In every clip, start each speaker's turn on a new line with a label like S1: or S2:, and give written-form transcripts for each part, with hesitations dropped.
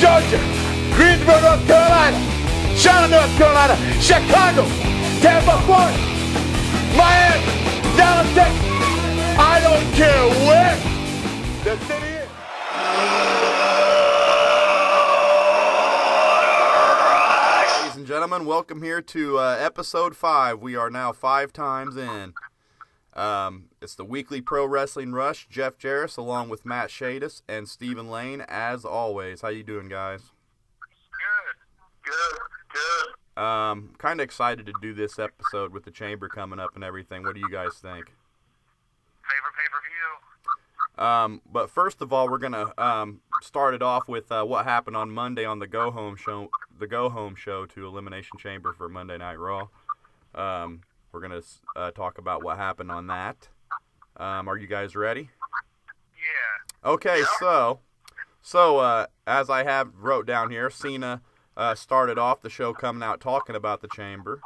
S1: Georgia, Greensboro, North Carolina, Charlotte, North Carolina, Chicago, Tampa, Florida, Miami, Dallas, Texas. I don't care where the city is.
S2: Ladies and gentlemen, welcome here to episode 5. We are now 5 times in. It's the weekly Pro Wrestling Rush. Jeff Jaros along with Matt Shadis and Steven Lane, as always. How you doing, guys?
S3: Good.
S2: Kind of excited to do this episode with the Chamber coming up and everything. What do you guys think?
S3: Favorite pay-per-view?
S2: But first of all, we're gonna start it off with what happened on Monday on the Go Home show to Elimination Chamber for Monday Night Raw. We're gonna talk about what happened on that. Are you guys ready?
S3: Yeah.
S2: Okay,
S3: Yeah.
S2: so as I have wrote down here, Cena started off the show coming out talking about the Chamber,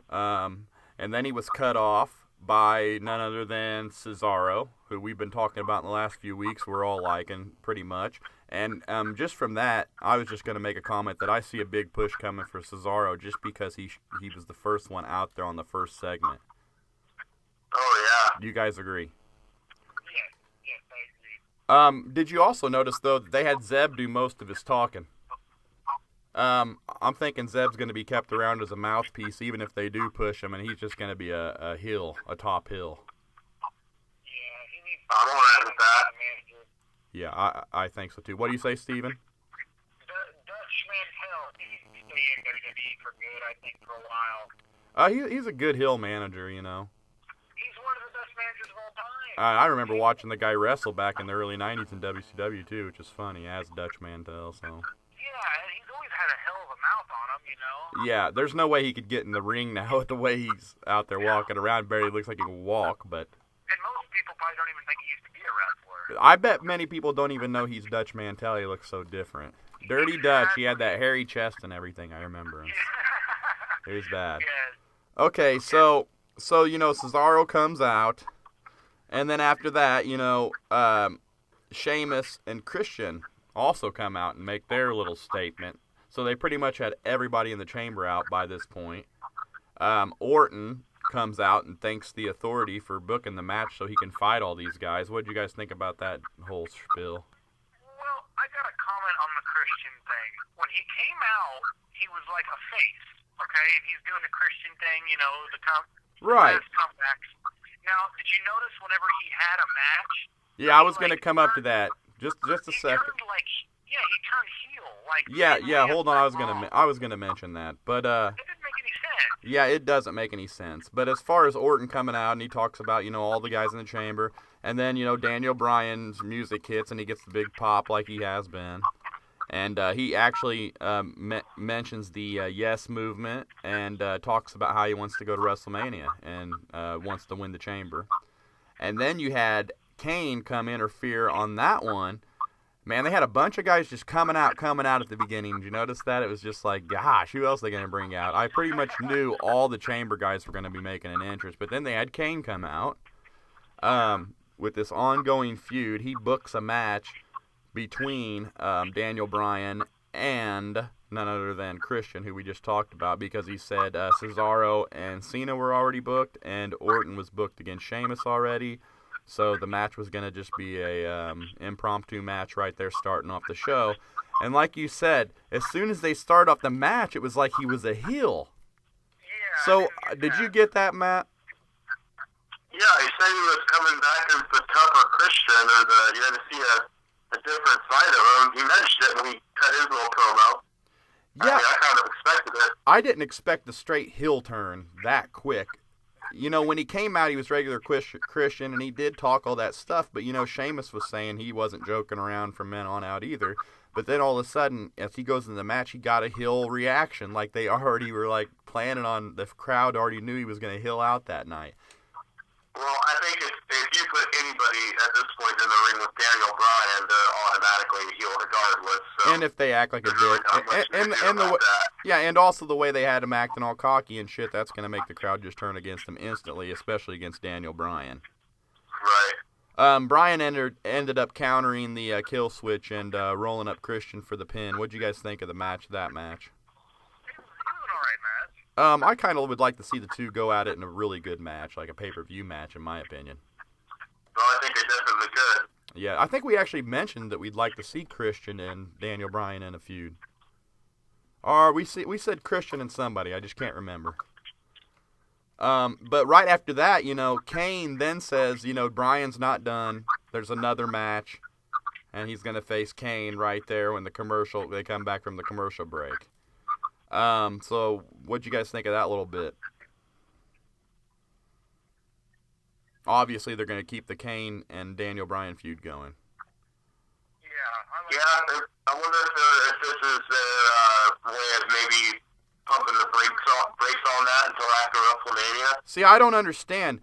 S2: and then he was cut off by none other than Cesaro, who we've been talking about in the last few weeks. We're all liking pretty much. And just from that, I was just going to make a comment that I see a big push coming for Cesaro just because he was the first one out there on the first segment.
S3: Oh, yeah.
S2: Do you guys agree?
S3: Yes, I agree.
S2: Did you also notice, though, that they had Zeb do most of his talking? I'm thinking Zeb's going to be kept around as a mouthpiece, even if they do push him, and he's just going to be a top hill.
S3: Yeah, he needs to I'm all right with that. Manager.
S2: Yeah, I think so, too. What do you say, Steven?
S3: Dutch Mantel needs to stay in WWE for good, I think, for a while.
S2: He's a good hill manager, you know.
S3: He's one of the best managers of all time.
S2: I remember watching the guy wrestle back in the early 90s in WCW, too, which is funny, as Dutch Mantel, so...
S3: Yeah, and he's always had a hell of a mouth on him, you know?
S2: Yeah, there's no way he could get in the ring now with the way he's out there walking around. Barely looks like he can walk, but...
S3: And most people probably don't even think he used to be a wrestler.
S2: I bet many people don't even know he's Dutch Mantel. He looks so different. Dirty Dutch, he had that hairy chest and everything, I remember him. It was bad.
S3: Yeah.
S2: Okay, so you know, Cesaro comes out, and then after that, you know, Sheamus and Christian also come out and make their little statement. So they pretty much had everybody in the Chamber out by this point. Orton comes out and thanks the Authority for booking the match so he can fight all these guys. What did you guys think about that whole spiel?
S3: Well, I got a comment on the Christian thing. When he came out, he was like a face, okay? And he's doing the Christian thing, you know,
S2: Right.
S3: comebacks. Now, did you notice whenever he had a match?
S2: Yeah, I was going to come up to that. Just a
S3: he
S2: second.
S3: Turned he turned heel.
S2: Yeah, hold on. I was gonna mention that. But
S3: it didn't make any sense.
S2: yeah, it doesn't make any sense. But as far as Orton coming out and he talks about, you know, all the guys in the Chamber, and then, you know, Daniel Bryan's music hits and he gets the big pop like he has been. And he actually mentions the Yes movement and talks about how he wants to go to WrestleMania and wants to win the Chamber. And then you had Kane come interfere on that one. Man, they had a bunch of guys just coming out at the beginning. Did you notice that? It was just like, gosh, who else are they going to bring out? I pretty much knew all the Chamber guys were going to be making an entrance. But then they had Kane come out with this ongoing feud. He books a match between Daniel Bryan and none other than Christian, who we just talked about, because he said Cesaro and Cena were already booked and Orton was booked against Sheamus already. So the match was going to just be a impromptu match right there starting off the show. And like you said, as soon as they start off the match, it was like he was a heel.
S3: Yeah.
S2: So did you get that, Matt?
S3: Yeah, he said he was coming back as the tougher Christian, or you had to see a different side of him. He mentioned it when he cut his little promo.
S2: Yeah.
S3: I kind of expected it.
S2: I didn't expect the straight heel turn that quick. You know, when he came out, he was regular Christian, and he did talk all that stuff. But, you know, Sheamus was saying he wasn't joking around from then on out either. But then all of a sudden, as he goes into the match, he got a heel reaction. Like they already were, like, planning on, the crowd already knew he was going to heel out that night.
S3: Well, I think if you put anybody at this point in the ring with Daniel Bryan, they're automatically a heel regardless. So
S2: And if they act like a dick. And also the way they had him acting all cocky and shit, that's going to make the crowd just turn against him instantly, especially against Daniel Bryan.
S3: Right.
S2: Bryan ended up countering the kill switch and rolling up Christian for the pin. What'd you guys think of that match?
S3: It was an alright match.
S2: I kind of would like to see the two go at it in a really good match, like a pay-per-view match, in my opinion.
S3: Well, I think they definitely could.
S2: Yeah, I think we actually mentioned that we'd like to see Christian and Daniel Bryan in a feud. Or we said Christian and somebody, I just can't remember. But right after that, Kane then says, Bryan's not done. There's another match, and he's going to face Kane right there when they come back from the commercial break. So what'd you guys think of that little bit? Obviously, they're going to keep the Kane and Daniel Bryan feud going.
S3: Yeah, I wonder if this is their way of maybe pumping the brakes on that until after WrestleMania.
S2: See, I don't understand.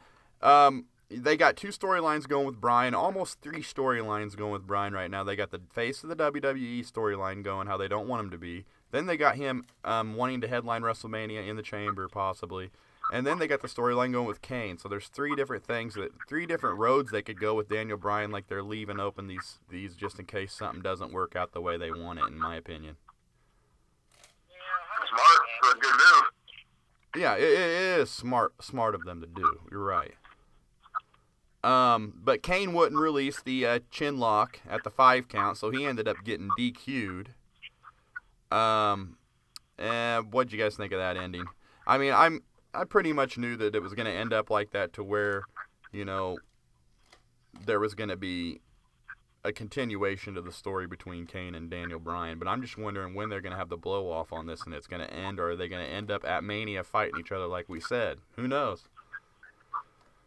S2: They got 2 storylines going with Bryan, almost 3 storylines going with Bryan right now. They got the face of the WWE storyline going, how they don't want him to be. Then they got him wanting to headline WrestleMania in the Chamber, possibly. And then they got the storyline going with Kane. So there's 3 different things, 3 different roads they could go with Daniel Bryan, like they're leaving open these just in case something doesn't work out the way they want it, in my opinion.
S3: Smart. It's a good move.
S2: Yeah, it is smart of them to do. You're right. But Kane wouldn't release the chin lock at the 5 count, so he ended up getting DQ'd. And what'd you guys think of that ending? I mean, I pretty much knew that it was going to end up like that, to where, there was going to be a continuation to the story between Kane and Daniel Bryan. But I'm just wondering when they're going to have the blow-off on this and it's going to end, or are they going to end up at Mania fighting each other like we said? Who knows?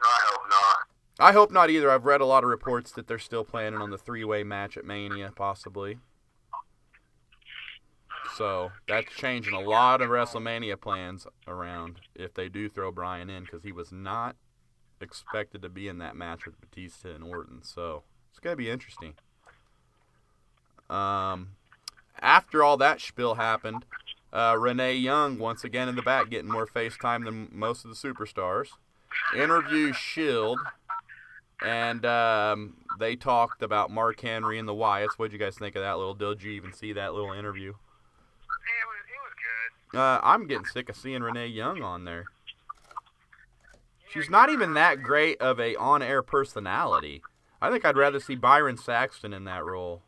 S3: I hope not.
S2: I hope not either. I've read a lot of reports that they're still planning on the 3-way match at Mania, possibly. So that's changing a lot of WrestleMania plans around if they do throw Bryan in, because he was not expected to be in that match with Batista and Orton. So it's going to be interesting. After all that spiel happened, Renee Young, once again in the back, getting more face time than most of the superstars, interviews Shield, and they talked about Mark Henry and the Wyatts. What did you guys think of that little deal? Did you even see that little interview?
S3: It was good.
S2: I'm getting sick of seeing Renee Young on there. She's not even that great of a on-air personality. I think I'd rather see Byron Saxton in that role.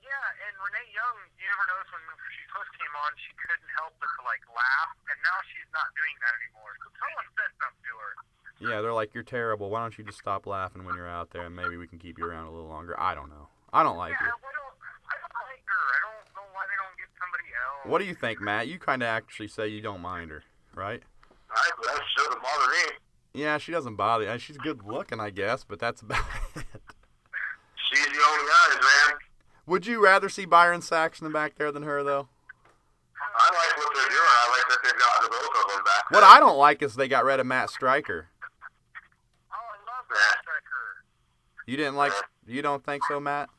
S3: Yeah, and Renee Young, you ever notice when she first came on, she couldn't help but to laugh, and now she's not doing that anymore. So someone said something to her.
S2: Yeah, they're like, you're terrible. Why don't you just stop laughing when you're out there, and maybe we can keep you around a little longer. I don't know. I don't like her.
S3: I don't like her. I don't know why they don't get somebody else.
S2: What do you think, Matt? You kind of actually say you don't mind her, right?
S3: That shouldn't bother me.
S2: Yeah, she doesn't bother you. She's good looking, I guess, but that's about it.
S3: She's the only guys, man.
S2: Would you rather see Byron Saxton back there than her, though?
S3: I like what they're doing. I like that they've gotten the both of them back.
S2: What I don't like is they got rid of Matt Stryker.
S3: Oh, I love Matt Stryker.
S2: You didn't like? You don't think so, Matt?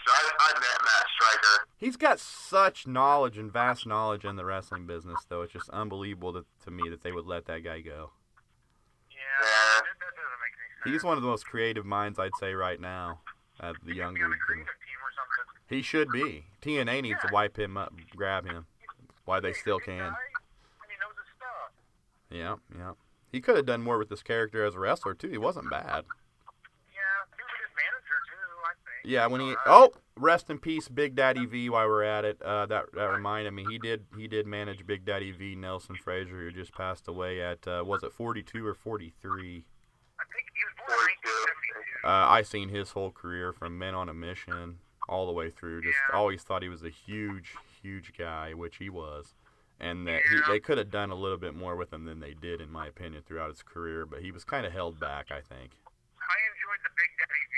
S3: So I met Matt Stryker.
S2: He's got such knowledge and vast knowledge in the wrestling business, though. It's just unbelievable to me that they would let that guy go.
S3: Yeah, that doesn't make any sense.
S2: He's one of the most creative minds, I'd say, right now. The younger. He should be. TNA needs to wipe him up, grab him. Why they still can.
S3: He knows his stuff.
S2: Yeah. He could have done more with this character as a wrestler too. He wasn't bad.
S3: Yeah, he was a good manager too, I think.
S2: Yeah, when he rest in peace, Big Daddy V. While we're at it, that reminded me, he did manage Big Daddy V. Nelson Frazier, who just passed away at was it 42 or 43?
S3: I think he was born in 1972.
S2: I seen his whole career from Men on a Mission all the way through. Just always thought he was a huge guy, which he was, and that they could have done a little bit more with him than they did, in my opinion, throughout his career. But he was kind of held back, I think.
S3: I enjoyed the Big Daddy V.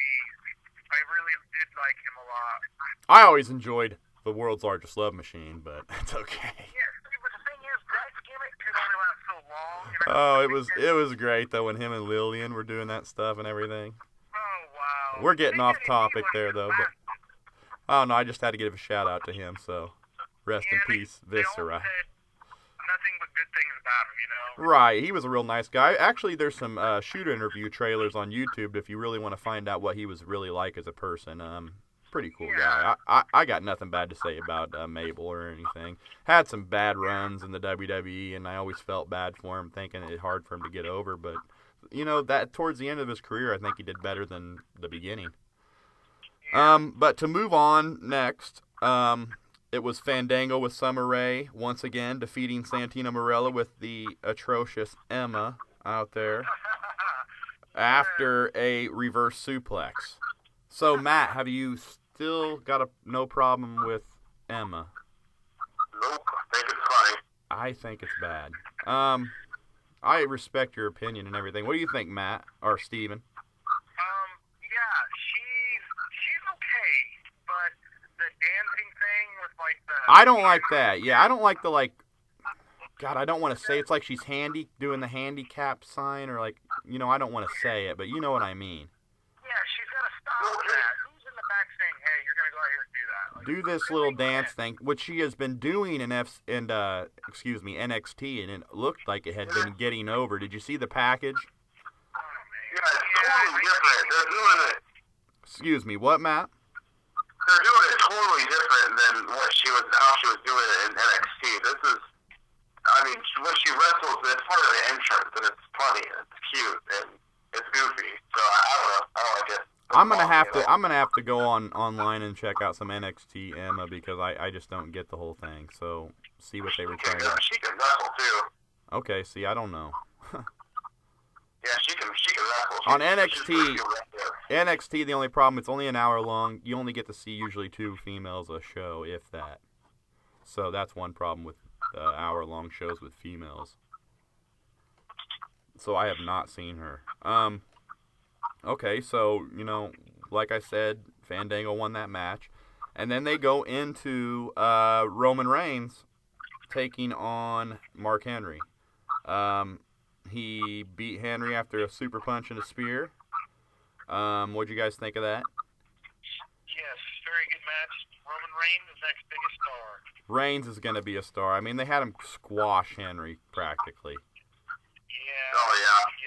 S3: I really did like him a lot.
S2: I always enjoyed the World's Largest Love Machine, but it's okay.
S3: Yeah, but the thing is, that gimmick could only last so long.
S2: Oh, it was great though when him and Lillian were doing that stuff and everything.
S3: Oh wow.
S2: We're getting off topic there though, but oh no, I just had to give a shout out to him. So rest in peace, Viscera.
S3: Nothing but good things
S4: about him, you know?
S2: Right, he was a real nice guy. Actually, there's some shoot interview trailers on YouTube if you really want to find out what he was really like as a person. Pretty cool guy. I got nothing bad to say about Mabel or anything. Had some bad runs in the WWE, and I always felt bad for him, thinking it hard for him to get over. But, you know, that towards the end of his career, I think he did better than the beginning. But to move on next, it was Fandango with Summer Rae, once again, defeating Santino Marella with the atrocious Emma out there after a reverse suplex. So, Matt, have you still got no problem with Emma?
S3: Nope, I think it's funny.
S2: I think it's bad. I respect your opinion and everything. What do you think, Matt or Steven?
S4: Yeah, she's okay, but the dancing thing with like the...
S2: I don't like that. Yeah, I don't like the God, I don't want to say it's like she's doing the handicap sign or like, you know, I don't want to say it, but you know what I mean.
S4: Yeah, she's got to stop that. Who's in the back saying, hey, you're going to go out here and do that? Like,
S2: Do this little dance thing, which she has been doing in NXT, and it looked like it had been getting over. Did you see the package?
S4: Oh, man.
S3: Yeah, it's totally different. They're doing it.
S2: Excuse me, what, Matt?
S3: They're doing it totally different than how she was doing it in NXT. This is, I mean, when she wrestles, it's part of the entrance, and it's funny, and it's cute, and it's goofy. So I don't know. I don't like it.
S2: I'm gonna have to go online and check out some NXT Emma because I just don't get the whole thing. So see what they were trying to.
S3: She can wrestle too.
S2: Okay, see, I don't know.
S3: Yeah, she can wrestle.
S2: On NXT, the only problem, it's only an hour long. You only get to see usually 2 females a show, if that. So that's one problem with hour-long shows with females. So I have not seen her. Okay, so, you know, like I said, Fandango won that match. And then they go into Roman Reigns taking on Mark Henry. He beat Henry after a super punch and a spear. What'd you guys think of that?
S4: Yes, very good match. Roman Reigns is next biggest star.
S2: Reigns is going to be a star. I mean, they had him squash Henry practically.
S4: Yeah.
S3: Oh,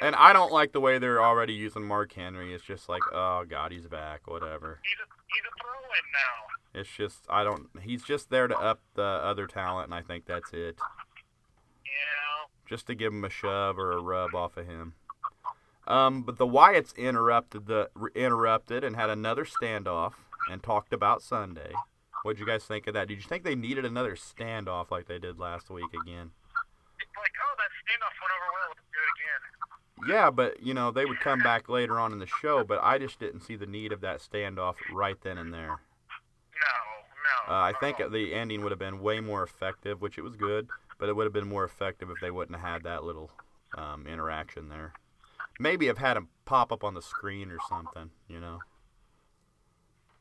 S3: yeah.
S2: And I don't like the way they're already using Mark Henry. It's just like, oh, God, he's back, whatever.
S4: He's a throw-in now.
S2: It's just, he's just there to up the other talent, and I think that's it.
S4: Yeah.
S2: Just to give him a shove or a rub off of him. But the Wyatts interrupted and had another standoff and talked about Sunday. What'd you guys think of that? Did you think they needed another standoff like they did last week again?
S4: Like, oh, that standoff went over well. Let's do it again.
S2: Yeah, but, you know, they would come back later on in the show, but I just didn't see the need of that standoff right then and there.
S4: No.
S2: I think the ending would have been way more effective, which it was good, but it would have been more effective if they wouldn't have had that little interaction there. Maybe have had him pop up on the screen or something, you know,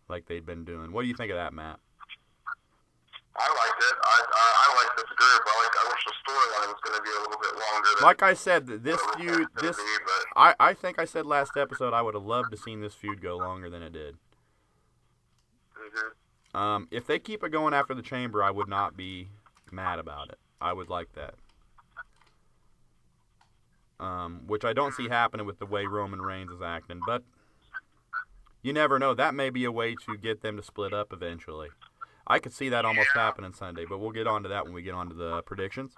S2: like they'd been doing. What do you think of that, Matt?
S3: I liked it. I liked this group. I wish the storyline was going to be a little bit longer.
S2: Like I said, this feud, I think I said last episode I would have loved to seen this feud go longer than it did.
S3: Mm-hmm.
S2: If they keep it going after the Chamber, I would not be mad about it. I would like that. Which I don't see happening with the way Roman Reigns is acting, but you never know. That may be a way to get them to split up eventually. I could see that almost happening Sunday, but we'll get on to that when we get on to the predictions.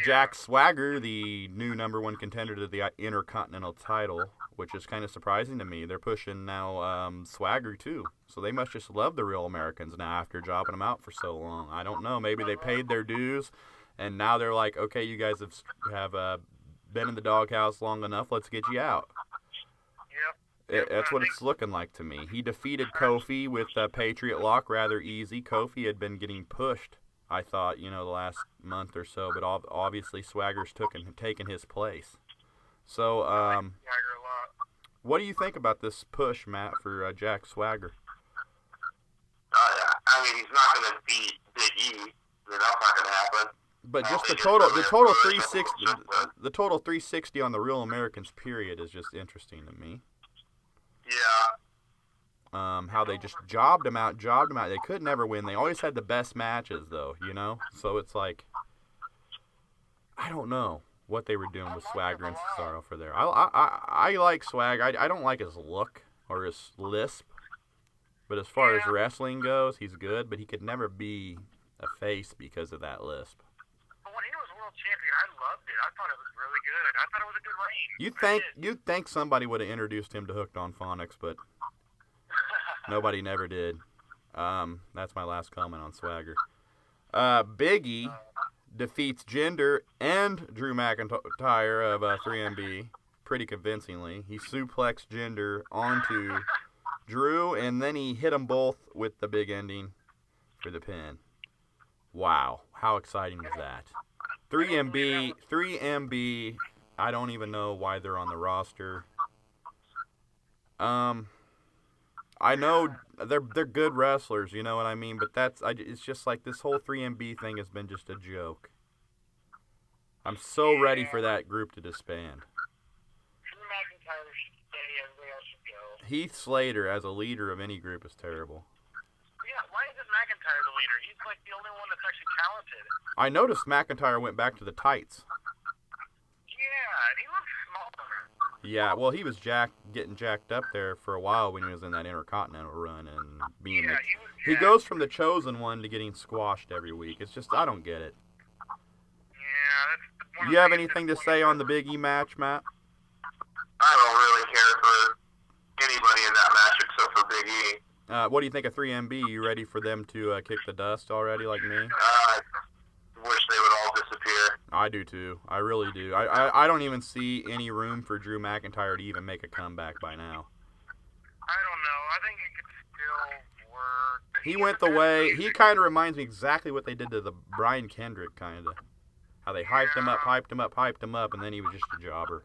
S2: Jack Swagger, the new #1 contender to the Intercontinental title, which is kind of surprising to me. They're pushing now Swagger too, so they must just love the Real Americans now after jobbing them out for so long. I don't know. Maybe they paid their dues, and now they're like, okay, you guys have been in the doghouse long enough. Let's get you out. That's what it's looking like to me. He defeated Kofi with Patriot Lock rather easy. Kofi had been getting pushed, I thought, the last month or so, but obviously Swagger's taken his place. So, what do you think about this push, Matt, for Jack Swagger?
S3: I mean, he's not going to beat Big E. That's not going to happen.
S2: But just the total 360, the total 360 on the Real Americans period is just interesting to me.
S3: Yeah.
S2: How they just jobbed him out. They could never win. They always had the best matches, though, So it's like, I don't know what they were doing with Swagger and Cesaro for there. I like Swag. I don't like his look or his lisp. But as far as wrestling goes, he's good. But he could never be a face because of that lisp.
S4: But when he was world champion, I loved it. I thought it was really good. I thought it was a good reign.
S2: You'd think somebody would have introduced him to Hooked on Phonics, but nobody never did. That's my last comment on Swagger. Big E defeats Jinder and Drew McIntyre of 3MB pretty convincingly. He suplexed Jinder onto Drew, and then he hit them both with the big ending for the pin. Wow, how exciting was that? 3MB, I don't even know why they're on the roster. I know they're good wrestlers, you know what I mean, but it's just like this whole 3MB thing has been just a joke. I'm so ready for that group to disband.
S4: Drew McIntyre should stay, everybody else should go.
S2: Heath Slater as a leader of any group is terrible.
S4: Yeah, why isn't McIntyre the leader? He's like the only one that's actually talented.
S2: I noticed McIntyre went back to the tights.
S4: Yeah, and he looks smaller.
S2: Yeah, well, he was getting jacked up there for a while when he was in that Intercontinental run and being.
S4: Yeah,
S2: he goes from the chosen one to getting squashed every week. It's just I don't get it.
S4: Yeah, that's one of
S2: You have
S4: the
S2: anything to say on the Big E match, Matt?
S3: I don't really care for anybody in that match except for Big E.
S2: What do you think of 3MB? You ready for them to kick the dust already, like me?
S3: I wish they would all disappear.
S2: I do too. I really do. I don't even see any room for Drew McIntyre to even make a comeback by now.
S4: I don't know. I think it could still work.
S2: He went the way. He kind of reminds me exactly what they did to the Brian Kendrick, kind of. How they hyped him up, and then he was just a jobber.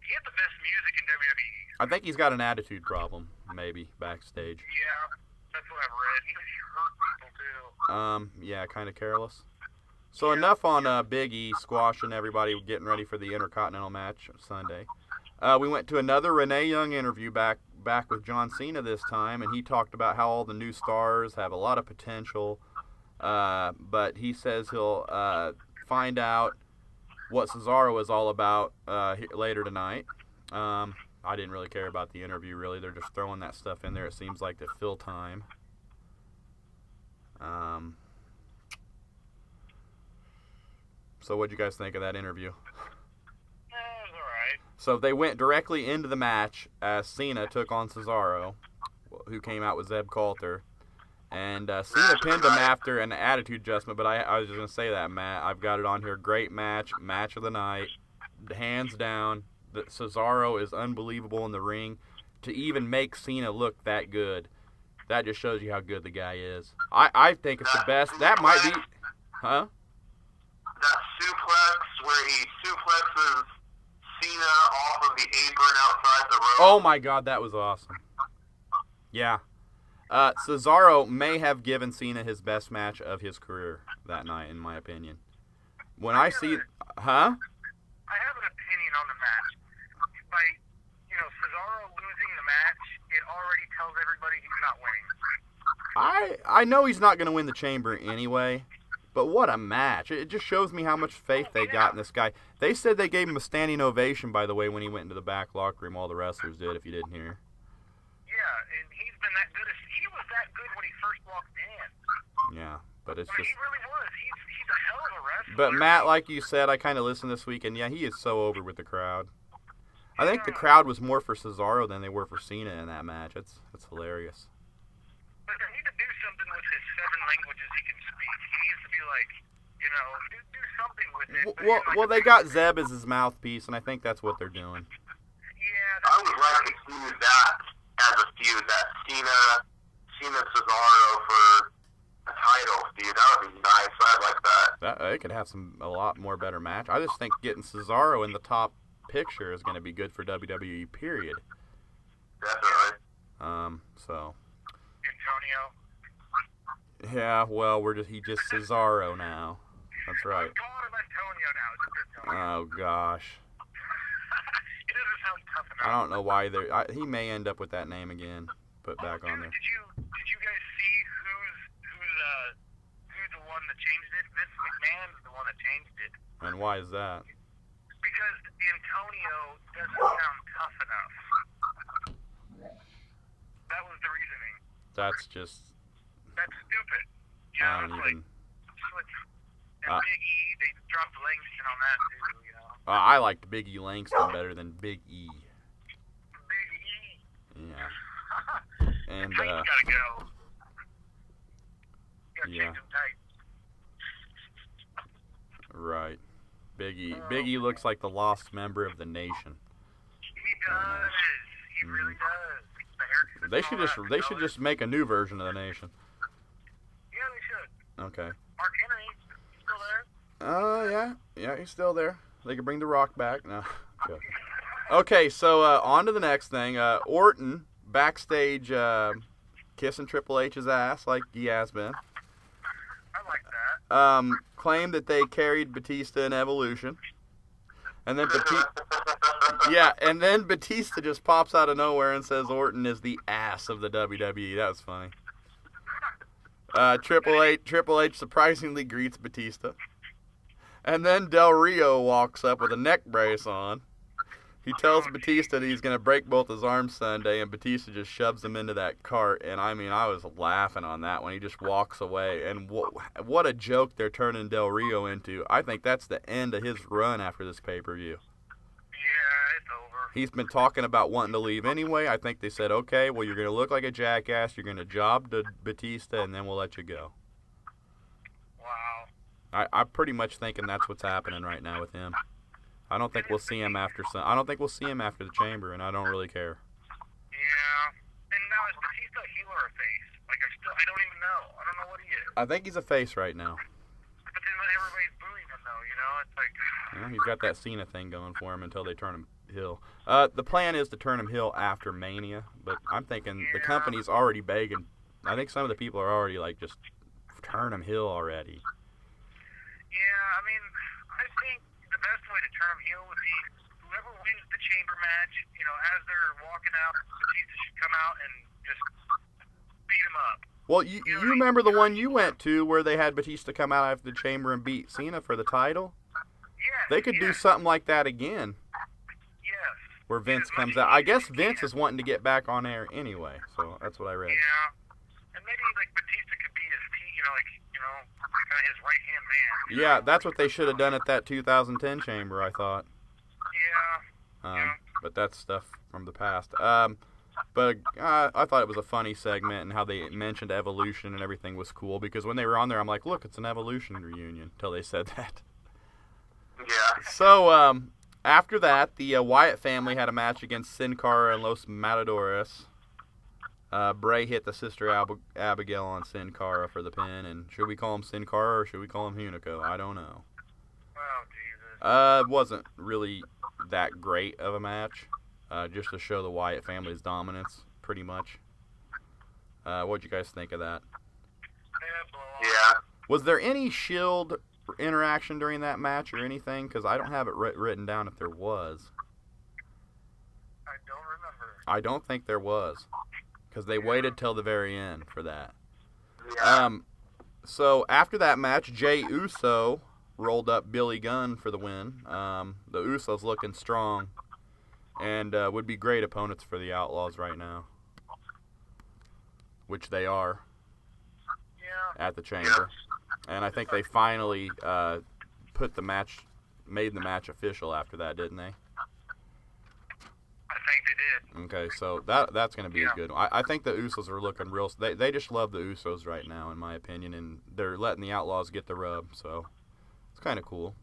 S4: He had the best music in WWE.
S2: I think he's got an attitude problem, maybe, backstage.
S4: Yeah, that's what I've read. He hurt people, too.
S2: Yeah, kind of careless. So enough on Big E squashing everybody, getting ready for the Intercontinental match Sunday. We went to another Renee Young interview back with John Cena this time, and he talked about how all the new stars have a lot of potential, but he says he'll find out what Cesaro is all about later tonight. I didn't really care about the interview, really. They're just throwing that stuff in there, it seems like, to fill time. So what'd you guys think of that interview?
S4: It was alright.
S2: So they went directly into the match as Cena took on Cesaro, who came out with Zeb Coulter. And Cena pinned him after an attitude adjustment, but I was just going to say that, Matt. I've got it on here. Great match of the night, hands down. Cesaro is unbelievable in the ring. To even make Cena look that good, that just shows you how good the guy is. I think it's the best. That might be... Huh?
S3: That suplex where he suplexes Cena off of the apron outside the rope.
S2: Oh, my God, that was awesome. Yeah. Cesaro may have given Cena his best match of his career that night, in my opinion. When I see... Huh?
S4: I have an opinion on the match. By, Cesaro losing the match, it already tells everybody he's not winning.
S2: I know he's not going to win the Chamber anyway, but what a match. It just shows me how much faith they got in this guy. They said they gave him a standing ovation, by the way, when he went into the back locker room. All the wrestlers did, if you didn't hear.
S4: Yeah, and he's been that good. He was that good when he first walked in.
S2: Yeah, but it's
S4: I mean,
S2: just...
S4: he really was. He's a hell of a wrestler.
S2: But Matt, like you said, I kind of listened this week, and yeah, he is so over with the crowd. I think the crowd was more for Cesaro than they were for Cena in that match. It's hilarious.
S4: But they need to do something with his 7 languages he can speak. He needs to be like, do something with it.
S2: Well, they got Zeb as his mouthpiece, and I think that's what they're doing.
S4: Yeah.
S3: I would like to see that as a feud, that Cena Cesaro for a title feud. That would be nice. I'd like that.
S2: It could have a lot more better match. I just think getting Cesaro in the top picture is going to be good for WWE, period.
S3: Definitely.
S2: So.
S4: Antonio.
S2: Yeah, well, he's just Cesaro now. That's right.
S4: I'm calling him Antonio now. Just Antonio.
S2: Oh, gosh.
S4: It doesn't sound tough enough.
S2: I don't know why he may end up with that name again. Put back on there.
S4: Did you guys see who's the one that changed it. Vince McMahon's the one that changed it.
S2: And why is that?
S4: Because Antonio doesn't sound tough enough. That was the reasoning.
S2: That's just...
S4: That's stupid. You
S2: I
S4: know,
S2: don't
S4: it's
S2: even...
S4: and Big E, they dropped Langston on that too, you know.
S2: I liked Big E Langston better than Big E.
S4: Big E.
S2: Yeah. And,
S4: He's gotta go. Gotta
S2: yeah.
S4: change him tight.
S2: Right. Big E looks like the lost member of the nation.
S4: He does. He really does. The haircut.
S2: They should just make a new version of the nation.
S4: Yeah, they should.
S2: Okay.
S4: Mark Henry, he's still there?
S2: Yeah, he's still there. They could bring The Rock back. No. Okay, so on to the next thing. Orton backstage kissing Triple H's ass like he has been.
S4: I like that.
S2: Claimed that they carried Batista in Evolution. And then Batista just pops out of nowhere and says Orton is the ass of the WWE. That was funny. Triple H surprisingly greets Batista. And then Del Rio walks up with a neck brace on. He tells Batista that he's going to break both his arms Sunday, and Batista just shoves him into that cart. And, I mean, I was laughing on that when he just walks away. And what a joke they're turning Del Rio into. I think that's the end of his run after this pay-per-view.
S4: Yeah, it's over.
S2: He's been talking about wanting to leave anyway. I think they said, okay, well, you're going to look like a jackass. You're going to job to Batista, and then we'll let you go.
S4: Wow.
S2: I'm pretty much thinking that's what's happening right now with him. I don't think we'll see him after the Chamber, and I don't really care.
S4: Yeah. And now is Batista a heel or a face? Like I don't even know. I don't know what he is.
S2: I think he's a face right now.
S4: But then everybody's booing him though, you know? It's like
S2: Yeah, he's got that Cena thing going for him until they turn him heel. The plan is to turn him heel after Mania, but I'm thinking the company's already begging. I think some of the people are already like, just turn him heel already.
S4: Yeah, I mean, I think the best way to turn him heel would be whoever wins the Chamber match, you know, as they're walking out, Batista should come out and just beat him up.
S2: Well, you remember the one you went to where they had Batista come out after the Chamber and beat Cena for the title?
S4: Yes.
S2: They could do something like that again.
S4: Yes.
S2: Where Vince comes out. I guess Vince is wanting to get back on air anyway, so that's what I read.
S4: Yeah. And maybe, like, Batista could be his team, kind of his right-hand man.
S2: Yeah, that's what they should have done at that 2010 Chamber, I thought.
S4: Yeah.
S2: But that's stuff from the past. But I thought it was a funny segment, and how they mentioned Evolution and everything was cool, because when they were on there, I'm like, look, it's an Evolution reunion, until they said that.
S3: Yeah.
S2: So, after that, the Wyatt family had a match against Sin Cara and Los Matadores. Bray hit the Sister Abigail on Sin Cara for the pin, and should we call him Sin Cara or should we call him Hunico? I don't know.
S4: Oh, Jesus.
S2: It wasn't really that great of a match, just to show the Wyatt family's dominance, pretty much. What'd you guys think of that?
S3: Yeah.
S2: Was there any Shield interaction during that match or anything? Because I don't have it written down if there was.
S4: I don't remember.
S2: I don't think there was, because they waited till the very end for that.
S3: Yeah.
S2: So after that match, Jey Uso rolled up Billy Gunn for the win. The Usos looking strong, and would be great opponents for the Outlaws right now, which they are at the Chamber. And I think they finally made the match official after that, didn't they?
S4: I think they did.
S2: Okay, so that's going to be a good one. I think the Usos are looking real. They just love the Usos right now, in my opinion, and they're letting the Outlaws get the rub, so it's kind of cool.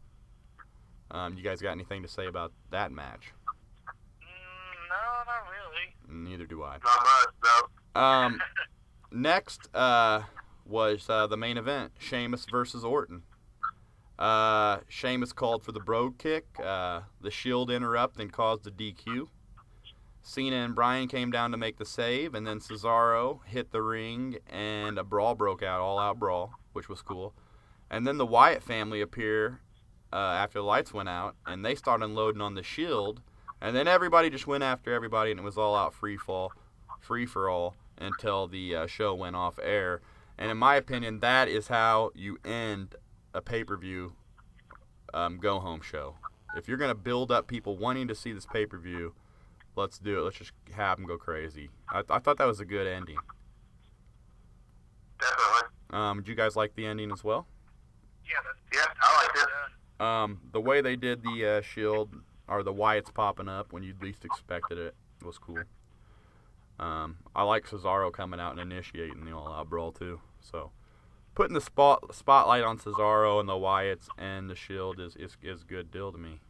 S2: You guys got anything to say about that match?
S4: No, not really.
S2: Neither do I.
S3: Not much, no.
S2: Next was the main event, Sheamus versus Orton. Sheamus called for the Brogue Kick. The Shield interrupted and caused a DQ. Cena and Bryan came down to make the save, and then Cesaro hit the ring, and a brawl broke out, all-out brawl, which was cool. And then the Wyatt family appear after the lights went out, and they started unloading on the Shield, and then everybody just went after everybody, and it was all-out free-for-all until the show went off air. And in my opinion, that is how you end a pay-per-view go-home show. If you're going to build up people wanting to see this pay-per-view, let's do it. Let's just have them go crazy. I thought that was a good ending.
S3: Definitely.
S2: Did you guys like the ending as well?
S4: Yeah,
S3: I liked it.
S2: The way they did the Shield, or the Wyatts popping up when you least expected it, was cool. I like Cesaro coming out and initiating the All-Out Brawl, too. So, putting the spotlight on Cesaro and the Wyatts and the Shield is a good deal to me.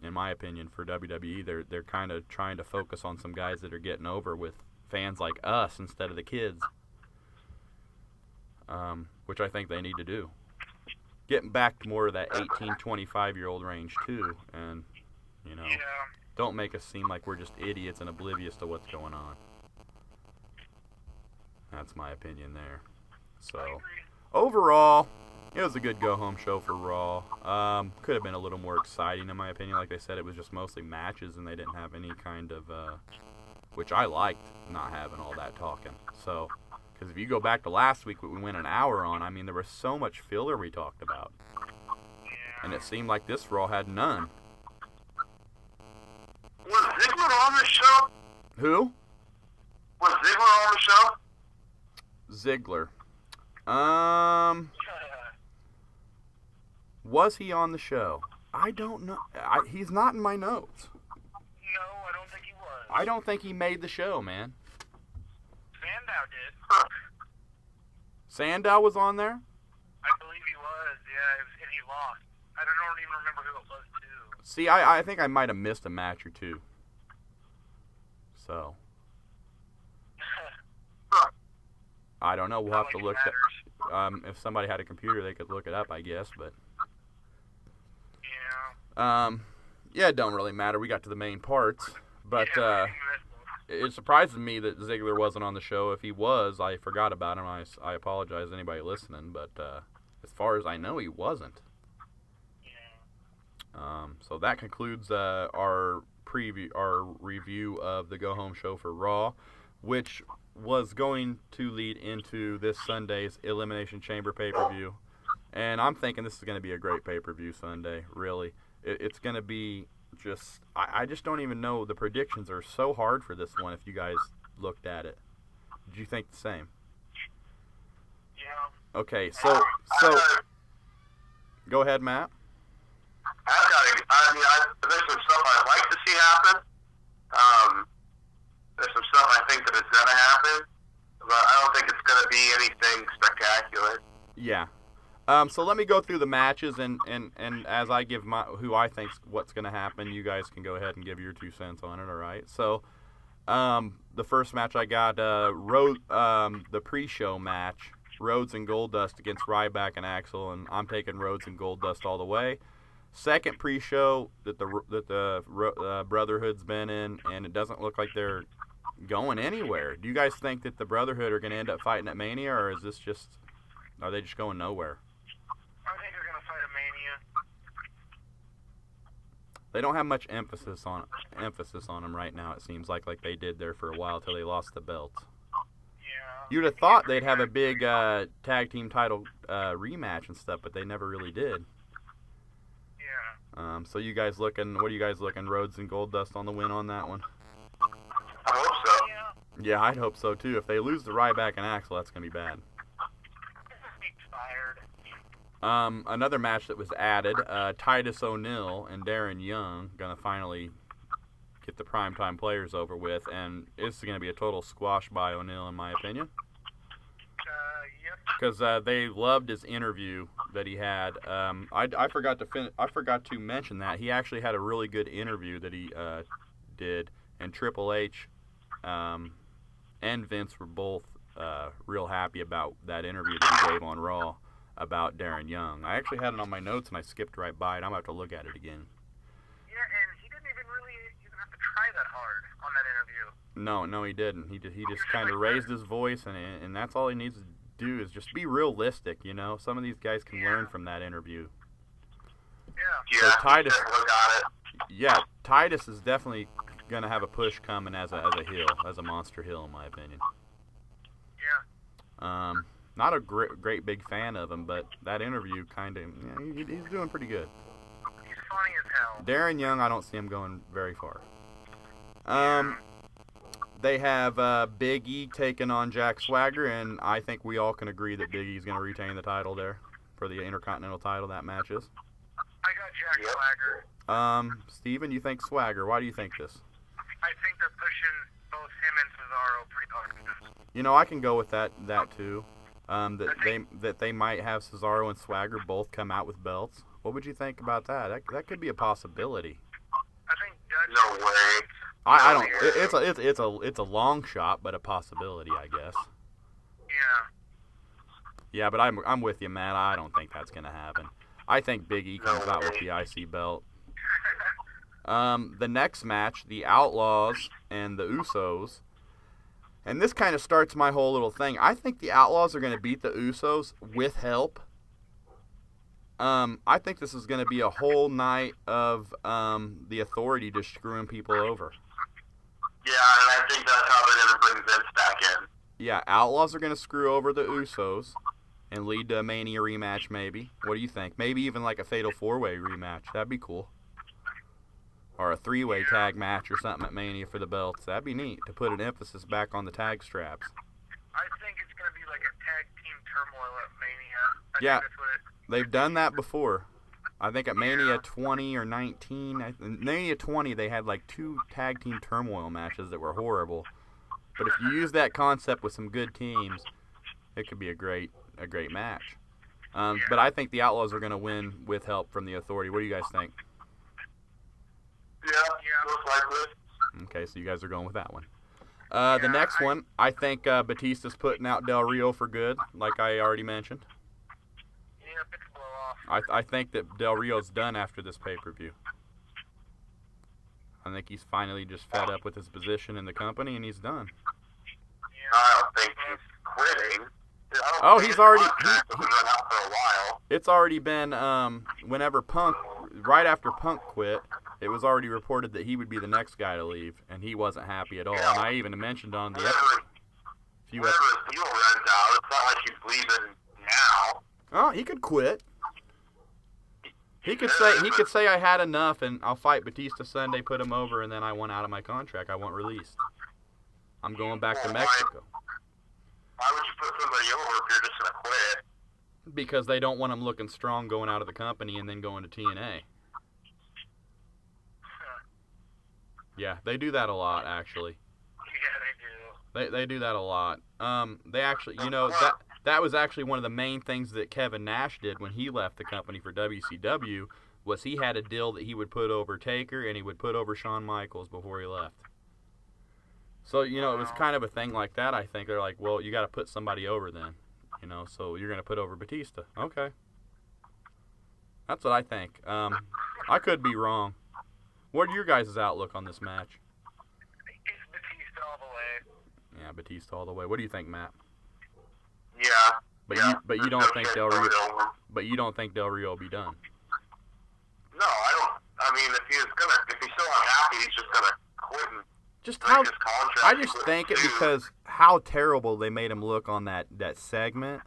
S2: In my opinion, for WWE, they're kind of trying to focus on some guys that are getting over with fans like us instead of the kids, which I think they need to do. Getting back to more of that 18, 25-year-old range, too, and, you know, don't make us seem like we're just idiots and oblivious to what's going on. That's my opinion there. So, overall, it was a good go-home show for Raw. Could have been a little more exciting, in my opinion. Like they said, it was just mostly matches, and they didn't have any kind of, which I liked, not having all that talking. So, because if you go back to last week, what we went an hour on, I mean, there was so much filler we talked about. And it seemed like this Raw had none.
S3: Was Ziggler on the show?
S2: Who?
S3: Was Ziggler on the show?
S2: Ziggler. Was he on the show? I don't know. He's not in my notes.
S4: No, I don't think he was.
S2: I don't think he made the show, man.
S4: Sandow did.
S2: Sandow was on there?
S4: I believe he was, and he lost. I don't even remember who it was, too.
S2: See, I think I might have missed a match or two. So. I don't know. We'll have to look at, if somebody had a computer, they could look it up, I guess, but. Yeah, it don't really matter. We got to the main parts, but it surprises me that Ziggler wasn't on the show. If he was, I forgot about him. I apologize to anybody listening, but as far as I know, he wasn't. So that concludes our review of the Go Home show for Raw, which was going to lead into this Sunday's Elimination Chamber pay-per-view. And I'm thinking this is going to be a great pay-per-view Sunday, really. It's going to be just, I just don't even know. The predictions are so hard for this one if you guys looked at it. Did you think the same?
S4: Yeah.
S2: Okay, so go ahead, Matt.
S3: There's some stuff I'd like to see happen. There's some stuff I think that is going to happen, but I don't think it's going to be anything spectacular.
S2: Yeah. So let me go through the matches, and as I give who I think's what's going to happen, you guys can go ahead and give your 2 cents on it, all right? So the first match I got, the pre-show match, Rhodes and Goldust against Ryback and Axel, and I'm taking Rhodes and Goldust all the way. Second pre-show that the Brotherhood's been in, and it doesn't look like they're going anywhere. Do you guys think that the Brotherhood are going to end up fighting at Mania, or is this just, are they just going nowhere?
S4: I think they're going to fight at Mania.
S2: They don't have much emphasis on them right now. It seems like they did there for a while till they lost the belts.
S4: Yeah.
S2: You'd have thought they'd have a big tag team title rematch and stuff, but they never really did.
S4: Yeah.
S2: So you guys looking? What are you guys looking? Rhodes and Goldust on the win on that one?
S3: I hope so.
S4: Yeah.
S2: Yeah, I'd hope so too. If they lose to Ryback and Axel, that's gonna be bad.
S4: Expired.
S2: Another match that was added, Titus O'Neil and Darren Young gonna finally get the primetime players over with, and this is gonna be a total squash by O'Neil, in my opinion.
S4: Yep.
S2: Because they loved his interview that he had. I forgot to mention that he actually had a really good interview that he did, and Triple H and Vince were both real happy about that interview that he gave on Raw about Darren Young. I actually had it on my notes and I skipped right by it. I'm about to look at it again.
S4: Yeah, and he didn't even really have to try that hard on that interview.
S2: No, he didn't. He just kind of raised his voice, and that's all he needs to do is just be realistic, you know. Some of these guys can learn from that interview.
S4: Yeah.
S2: So Titus,
S3: got it.
S2: yeah, Titus is definitely gonna have a push coming as a heel, as a monster heel, in my opinion.
S4: Yeah.
S2: Not a great big fan of him, but that interview kind of, he's doing pretty good.
S4: He's funny as hell.
S2: Darren Young, I don't see him going very far. They have Big E taking on Jack Swagger, and I think we all can agree that Big E's going to retain the title there for the Intercontinental title. That match is.
S4: I got Jack Swagger.
S2: Steven, you think Swagger? Why do you think this?
S4: I think they're pushing both him and Cesaro pretty hard.
S2: I can go with that too. That they might have Cesaro and Swagger both come out with belts. What would you think about that? That could be a possibility.
S4: I think
S3: No way.
S2: I don't. It's a long shot, but a possibility, I guess.
S4: Yeah.
S2: Yeah, but I'm with you, Matt. I don't think that's gonna happen. I think Big E comes out with the IC belt. The next match, the Outlaws and the Usos. And this kind of starts my whole little thing. I think the Outlaws are going to beat the Usos with help. I think this is going to be a whole night of the Authority just screwing people over.
S3: Yeah, and I think that's how they're going to bring Vince back in.
S2: Yeah, Outlaws are going to screw over the Usos and lead to a Mania rematch maybe. What do you think? Maybe even like a Fatal 4-Way rematch. That'd be cool. Or a 3-way tag match or something at Mania for the belts. That'd be neat to put an emphasis back on the tag straps.
S4: I think it's going to be like a tag team turmoil at Mania.
S2: Yeah,
S4: think that's what
S2: they've done that before. I think at Mania 20 or 19, Mania 20 they had like 2 tag team turmoil matches that were horrible. But if you use that concept with some good teams, it could be a great match. But I think the Outlaws are going to win with help from the Authority. What do you guys think?
S3: Yeah, most likely.
S2: Okay, so you guys are going with that one. The next one, I think Batista's putting out Del Rio for good, like I already mentioned.
S4: Yeah, it's a blow off.
S2: I think that Del Rio's done after this pay-per-view. I think he's finally just fed up with his position in the company, and he's done.
S4: Yeah.
S3: I don't think he's quitting.
S2: He's already...
S3: Been out for a while.
S2: It's already been, whenever right after Punk quit, it was already reported that he would be the next guy to leave, and he wasn't happy at all. And I even mentioned on the
S3: Whenever his deal runs out, it's not like he's leaving now.
S2: Oh, he could quit. He could say I had enough, and I'll fight Batista Sunday, put him over, and then I want out of my contract. I want released. I'm going back to Mexico.
S3: Why would you put somebody over if you're just going to quit?
S2: Because they don't want him looking strong going out of the company and then going to TNA. Yeah, they do that a lot, actually.
S4: Yeah, they do.
S2: They do that a lot. They actually, that was actually one of the main things that Kevin Nash did when he left the company for WCW, was he had a deal that he would put over Taker and he would put over Shawn Michaels before he left. So, it was kind of a thing like that, I think. They're like, well, you got to put somebody over then. So you're going to put over Batista. Okay. That's what I think. I could be wrong. What are your guys' outlook on this match?
S4: It's Batista all the way.
S2: Yeah, Batista all the way. What do you think, Matt?
S3: Yeah.
S2: But you don't think Del Rio? But you don't think Del Rio will be done?
S3: No, I don't. I mean, if he's still unhappy, he's just gonna quit and break his contract.
S2: I just think it because how terrible they made him look on that segment.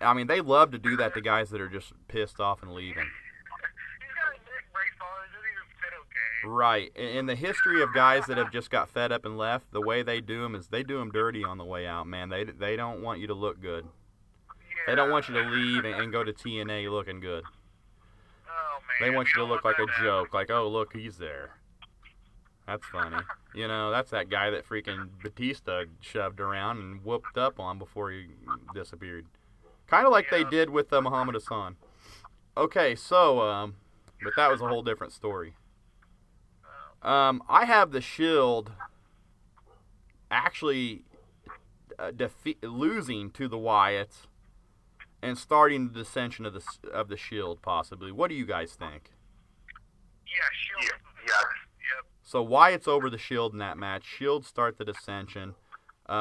S2: I mean, they love to do that to guys that are just pissed off and leaving.
S4: He's got a neck brace on. It doesn't even fit okay.
S2: Right. In the history of guys that have just got fed up and left, the way they do them is they do them dirty on the way out, man. They don't want you to look good.
S4: Yeah.
S2: They don't want you to leave and go to TNA looking good.
S4: Oh, man.
S2: They want you to look like a
S4: that
S2: joke. Like, oh, look, he's there. That's funny. That's that guy that freaking Batista shoved around and whooped up on before he disappeared. Kind of like they did with Muhammad Hassan. Okay, so, but that was a whole different story. I have the Shield actually losing to the Wyatts and starting the dissension of the Shield, possibly. What do you guys think?
S4: Yeah, Shield.
S3: Yeah.
S4: Yep.
S2: So Wyatt's over the Shield in that match. Shield start the dissension.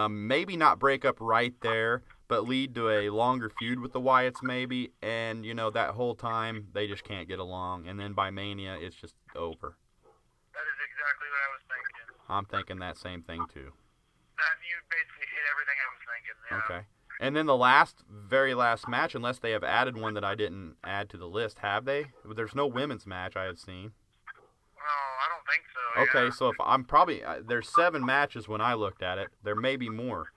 S2: Maybe not break up right there, but lead to a longer feud with the Wyatts maybe. And, that whole time they just can't get along. And then by Mania, it's just over.
S4: That is exactly what I was thinking.
S2: I'm thinking that same thing too.
S4: You basically hit everything I was thinking. Yeah.
S2: Okay. And then the very last match, unless they have added one that I didn't add to the list, have they? There's no women's match I had seen.
S4: No, I don't think so.
S2: Okay,
S4: yeah.
S2: so if I'm probably there's 7 matches when I looked at it. There may be more.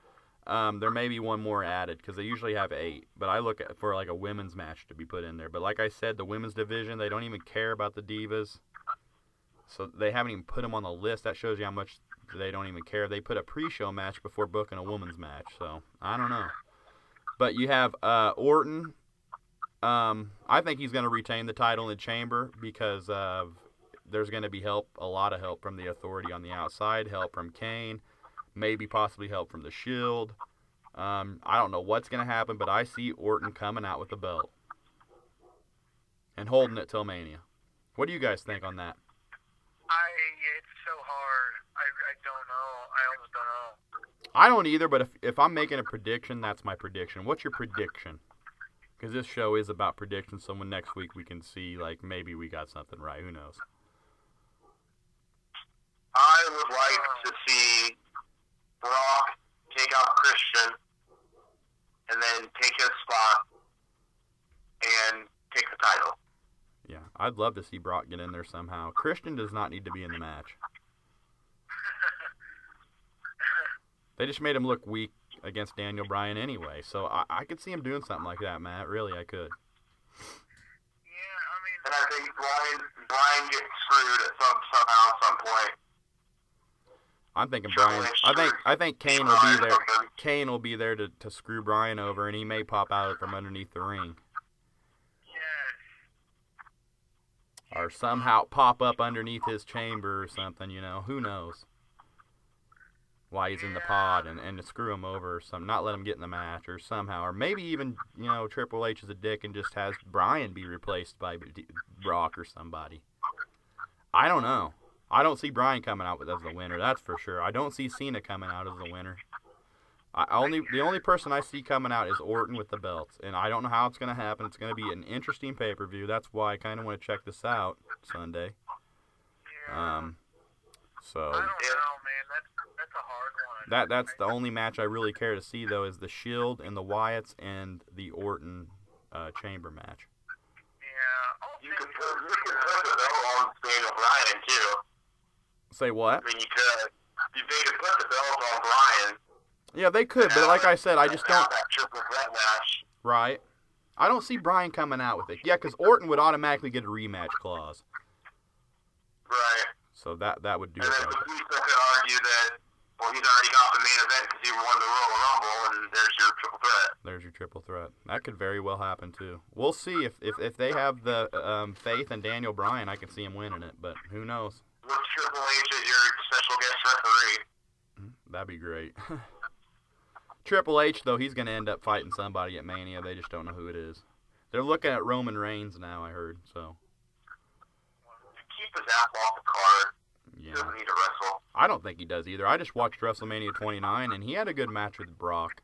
S2: There may be one more added because they usually have 8. But I look for like a women's match to be put in there. But like I said, the women's division, they don't even care about the divas. So they haven't even put them on the list. That shows you how much they don't even care. They put a pre-show match before booking a women's match. So I don't know. But you have Orton. I think he's going to retain the title in the chamber because there's going to be a lot of help from the Authority on the outside, help from Kane, maybe possibly help from the Shield. I don't know what's going to happen, but I see Orton coming out with the belt and holding it till Mania. What do you guys think on that?
S4: It's so hard. I don't know. I almost don't know.
S2: I don't either, but if I'm making a prediction, that's my prediction. What's your prediction? Because this show is about predictions, so when next week we can see, like, maybe we got something right. Who knows?
S3: I would like to see Brock take out Christian and then take his spot and take the title.
S2: Yeah, I'd love to see Brock get in there somehow. Christian does not need to be in the match. They just made him look weak against Daniel Bryan anyway, so I could see him doing something like that, Matt. Really, I could.
S4: Yeah, I mean...
S3: And I think Bryan gets screwed at somehow at some point.
S2: I'm thinking Bryan. I think Kane will be there. Kane will be there to screw Bryan over, and he may pop out from underneath the ring.
S4: Yes.
S2: Or somehow pop up underneath his chamber or something, you know. Who knows? Why he's in the pod and to screw him over or something. Not let him get in the match or somehow. Or maybe even, you know, Triple H is a dick and just has Bryan be replaced by Brock or somebody. I don't know. I don't see Bryan coming out as the winner, that's for sure. I don't see Cena coming out as the winner. The only person I see coming out is Orton with the belts, and I don't know how it's going to happen. It's going to be an interesting pay-per-view. That's why I kind of want to check this out Sunday.
S4: Yeah.
S2: So
S4: I don't know, man. That's a hard one.
S2: that's the only match I really care to see, though, is the Shield and the Wyatts and the Orton chamber match.
S4: Yeah.
S3: You could put the belt on Daniel Bryan, too.
S2: Say what?
S3: I mean, you could. They could put the belt on Bryan.
S2: Yeah, they could, but like I said, I just don't...
S3: That triple threat match.
S2: Right. I don't see Bryan coming out with it. Yeah, because Orton would automatically get a rematch clause.
S3: Right.
S2: So that would do
S3: And
S2: it.
S3: then Batista could argue that, well, he's already got the main event because he won the Royal Rumble, and there's your triple threat.
S2: There's your triple threat. That could very well happen, too. We'll see. If they have the faith in Daniel Bryan, I can see him winning it, but who knows?
S3: With Triple H as your special guest referee.
S2: That'd be great. Triple H, though, he's going to end up fighting somebody at Mania. They just don't know who it is. They're looking at Roman Reigns now, I heard, so...
S3: Keep his ass off the card.
S2: Yeah.
S3: He doesn't need to wrestle.
S2: I don't think he does either. I just watched WrestleMania 29, and he had a good match with Brock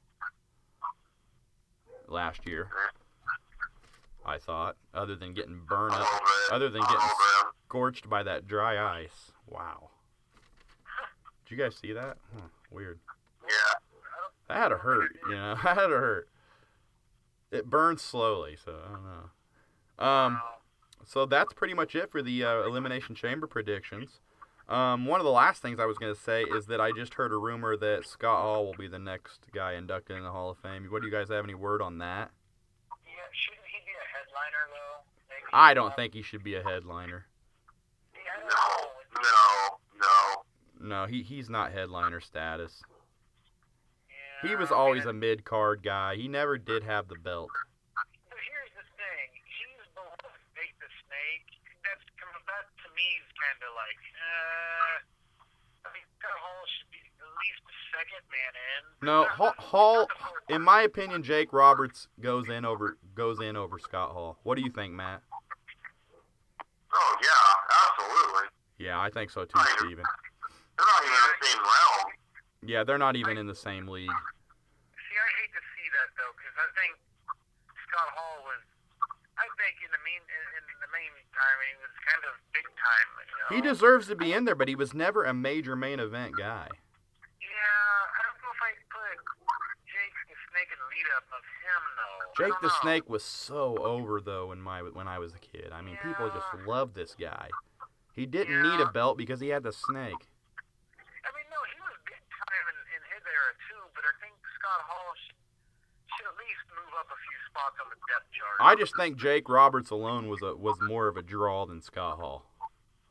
S2: last year, I thought, other than getting burned up, other than getting scorched by that dry ice. Wow. Did you guys see that? Weird.
S3: Yeah.
S2: That had to hurt, you know. That had to hurt. It burns slowly, so I don't know. So that's pretty much it for the Elimination Chamber predictions. One of the last things I was going to say is that I just heard a rumor that Scott Hall will be the next guy inducted in the Hall of Fame. What do you guys have any word on that?
S4: Yeah, shouldn't he be a headliner, though? Maybe
S2: I don't think he should be a headliner.
S4: Yeah, I don't know.
S3: No.
S2: No, he's not headliner status.
S4: Yeah,
S2: He was always a mid-card guy. He never did have the belt.
S4: But here's the thing. He's below Jake the Snake. That to me is kind of like, I mean, Scott Hall should be at least the second man in.
S2: No, Hall. In my opinion, Jake Roberts goes in over Scott Hall. What do you think, Matt?
S3: Oh, yeah, absolutely.
S2: Yeah, I think so too, Steven.
S3: They're not even in the same realm.
S2: Yeah, they're not even in the same league.
S4: See, I hate to see that, though, because I think Scott Hall was, in the meantime, he was kind of big time, you know?
S2: He deserves to be in there, but he was never a major main event guy.
S4: Yeah, I don't know if I put Jake the Snake in the beat-up of him, though.
S2: Jake the Snake was so over, though, when I was a kid. I mean, people just loved this guy. He didn't need a belt because he had the snake.
S4: I mean, no, he was big time in his era, too, but I think Scott Hall should at least move up a few spots on the depth chart.
S2: I just think Jake Roberts alone was more of a draw than Scott Hall.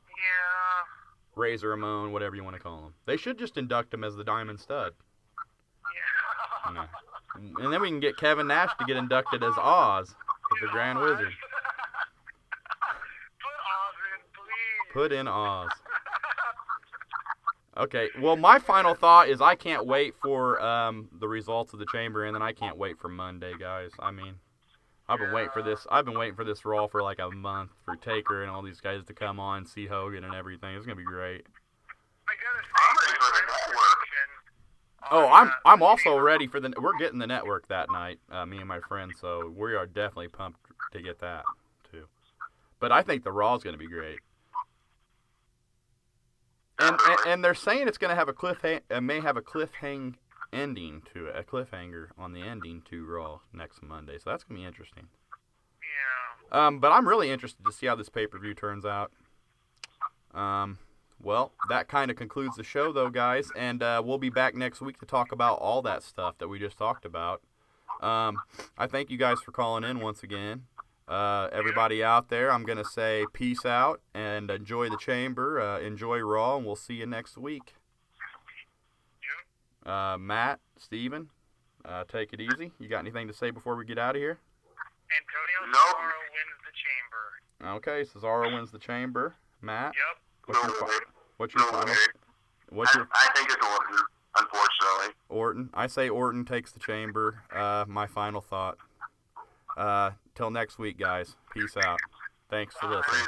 S4: Yeah.
S2: Razor Ramon, whatever you want to call him. They should just induct him as the Diamond Stud.
S4: Yeah.
S2: And then we can get Kevin Nash to get inducted as Oz, the Grand Wizard.
S4: Put Oz in, please.
S2: Put in Oz. Okay, well, my final thought is I can't wait for the results of the Chamber, and then I can't wait for Monday, guys. I mean, I've been waiting for this. I've been waiting for this Raw for like a month for Taker and all these guys to come on, see Hogan and everything. It's gonna be great.
S4: I gotta say,
S3: I'm ready for the network.
S2: Oh, I'm also ready for we're getting the network that night, me and my friends. So we are definitely pumped to get that too. But I think the Raw is gonna be great. And they're saying it's going to have may have a ending to it, a cliffhanger on the ending to Raw next Monday. So that's going to be interesting.
S4: Yeah.
S2: But I'm really interested to see how this pay-per-view turns out. Well, that kind of concludes the show, though, guys. And we'll be back next week to talk about all that stuff that we just talked about. I thank you guys for calling in once again. Everybody out there, I'm going to say peace out and enjoy the Chamber, enjoy Raw, and we'll see you next week. Matt, Steven, take it easy. You got anything to say before we get out of here?
S4: Antonio Cesaro wins the Chamber.
S2: Okay, Cesaro wins the Chamber. Matt?
S4: Yep.
S2: What's your final?
S3: I think it's Orton, unfortunately.
S2: Orton. I say Orton takes the Chamber. My final thought. Till next week, guys. Peace out. Thanks for listening.